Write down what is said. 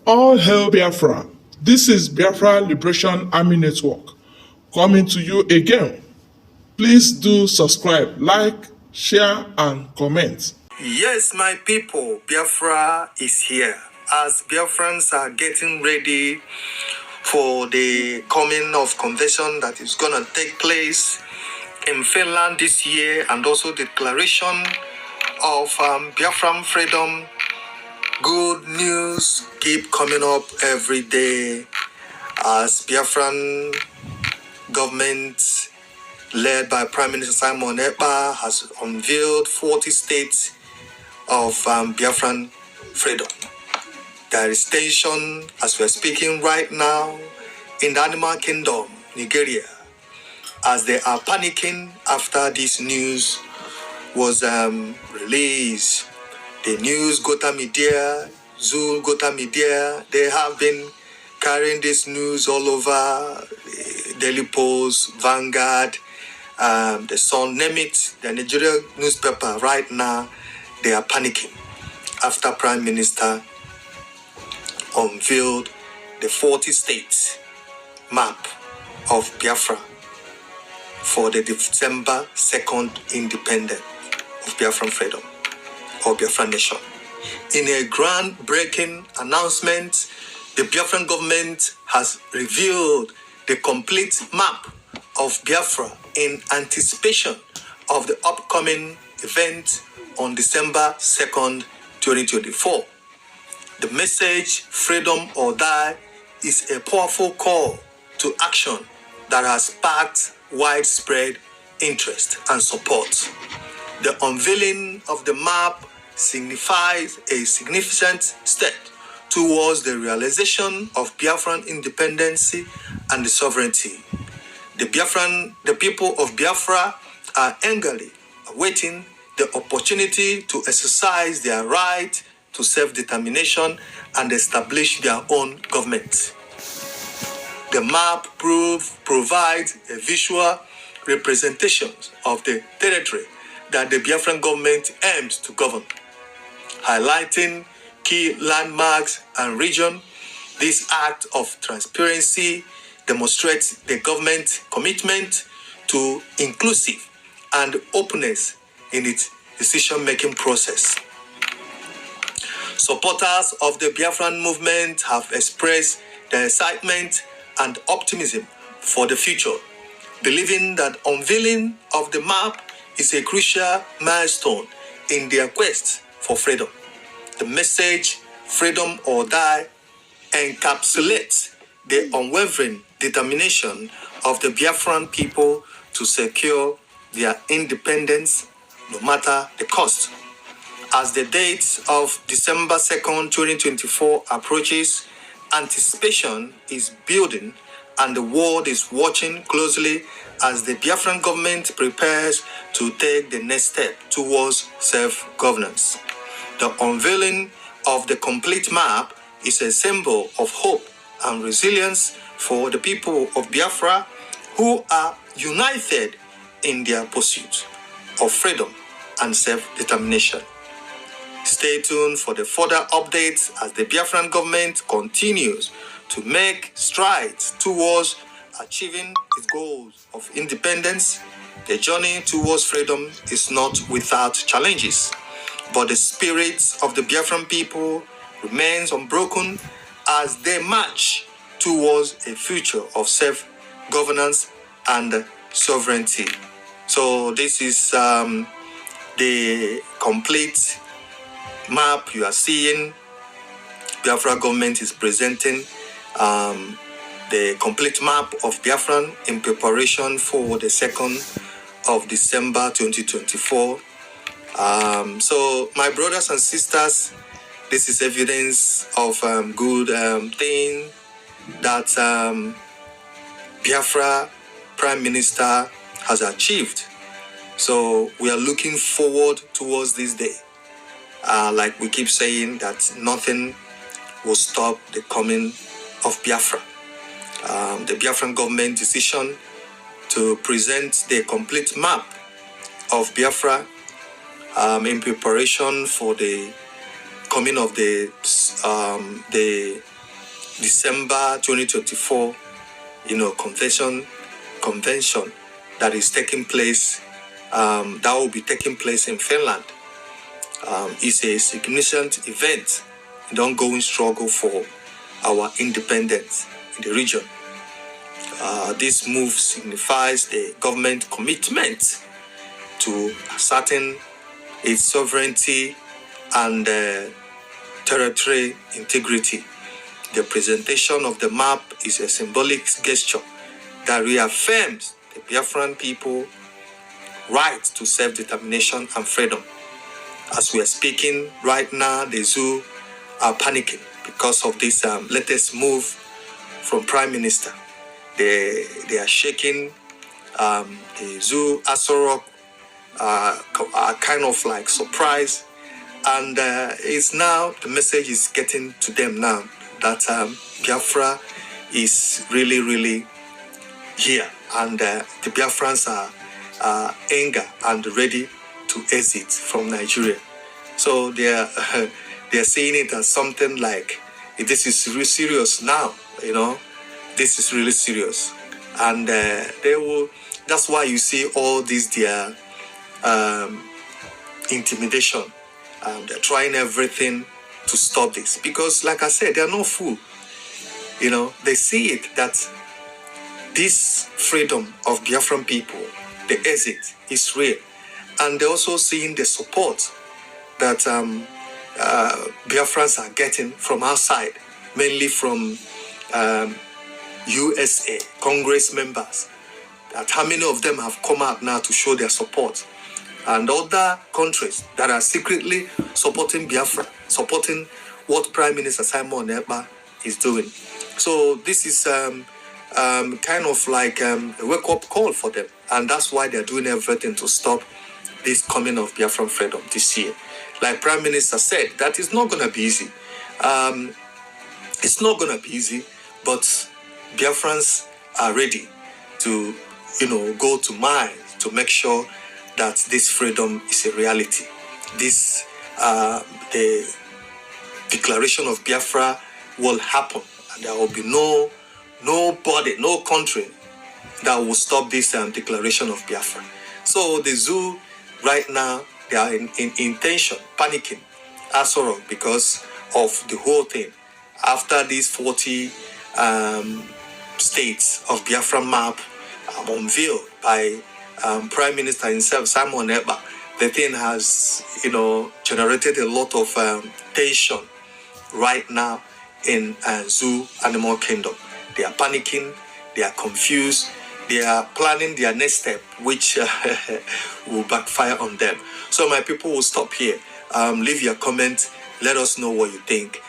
All hail Biafra. This is Biafra Liberation Army Network coming to you again. Please do subscribe, like, share, and comment. Yes, my people, Biafra is here. As Biafrans are getting ready for the coming of convention that is going to take place in Finland this year, and also the declaration of Biafran freedom, good news keep coming up every day as Biafran government led by Prime Minister Simon Ekpa has unveiled 40 states of Biafran freedom. There is tension as we are speaking right now in the animal kingdom, Nigeria, as they are panicking after this news was released. The news, Gota Media, Zul, Gota Media, they have been carrying this news all over, Daily Post, Vanguard, the Sun, name it, the Nigerian newspaper right now, they are panicking after Prime Minister unveiled the 40 states map of Biafra for the December 2nd independence of Biafran freedom or Biafran nation. In a groundbreaking announcement, the Biafran government has revealed the complete map of Biafra in anticipation of the upcoming event on December 2nd, 2024. The message, freedom or die, is a powerful call to action that has sparked widespread interest and support. The unveiling of the map signifies a significant step towards the realization of Biafran independence and the sovereignty. The people of Biafra are eagerly awaiting the opportunity to exercise their right to self-determination and establish their own government. The map provides a visual representation of the territory that the Biafran government aims to govern, highlighting key landmarks and regions. This act of transparency demonstrates the government's commitment to inclusive and openness in its decision-making process. Supporters of the Biafran movement have expressed their excitement and optimism for the future, believing that unveiling of the map is a crucial milestone in their quest for freedom. The message, freedom or die, encapsulates the unwavering determination of the Biafran people to secure their independence no matter the cost. As the date of December 2nd, 2024 approaches, anticipation is building and the world is watching closely as the Biafran government prepares to take the next step towards self-governance. The unveiling of the complete map is a symbol of hope and resilience for the people of Biafra who are united in their pursuit of freedom and self-determination. Stay tuned for the further updates as the Biafran government continues to make strides towards achieving its goals of independence. The journey towards freedom is not without challenges, but the spirit of the Biafran people remains unbroken as they march towards a future of self-governance and sovereignty. So this is the complete map you are seeing. Biafra government is presenting the complete map of Biafran in preparation for the 2nd of December 2024. So my brothers and sisters, this is evidence of good thing that Biafra Prime Minister has achieved. So we are looking forward towards this day. Like we keep saying, that nothing will stop the coming of Biafra. The Biafran government decision to present the complete map of Biafra in preparation for the coming of the December 2024, convention that is taking place, that will be taking place in Finland. It's a significant event in the ongoing struggle for our independence in the region. This move signifies the government commitment to ascertain its sovereignty and territory integrity. The presentation of the map is a symbolic gesture that reaffirms the Biafran people's right to self-determination and freedom. As we are speaking right now, the zoo are panicking because of this latest move from Prime Minister. They are shaking. The zoo, Asorok, are kind of like surprised, and it's now the message is getting to them now that Biafra is really, really here, and the Biafrans are anger and ready to exit from Nigeria. So they are seeing it as something like, this is really serious now, this is really serious. And that's why you see all these their intimidation. They're trying everything to stop this, because like I said, they're no fool. They see it that this freedom of Biafran people, the exit, is real. And they're also seeing the support that Biafrans are getting from outside, mainly from USA, Congress members. That how many of them have come out now to show their support. And other countries that are secretly supporting Biafra, supporting what Prime Minister Simon Ekpa is doing. So this is kind of like a wake-up call for them. And that's why they're doing everything to stop this coming of Biafran freedom this year. Like Prime Minister said, that is not going to be easy. It's not going to be easy, but Biafrans are ready to, go to mines to make sure that this freedom is a reality. This, the declaration of Biafra will happen, and there will be nobody, no country that will stop this declaration of Biafra. So the zoo right now, they are in tension, panicking, Asorok, because of the whole thing. After these 40 states of Biafra map unveiled by Prime Minister himself, Simon Ekpa, the thing has, generated a lot of tension right now in Zoo Animal Kingdom. They are panicking, they are confused, they are planning their next step, which will backfire on them. So my people will stop here. Leave your comment. Let us know what you think.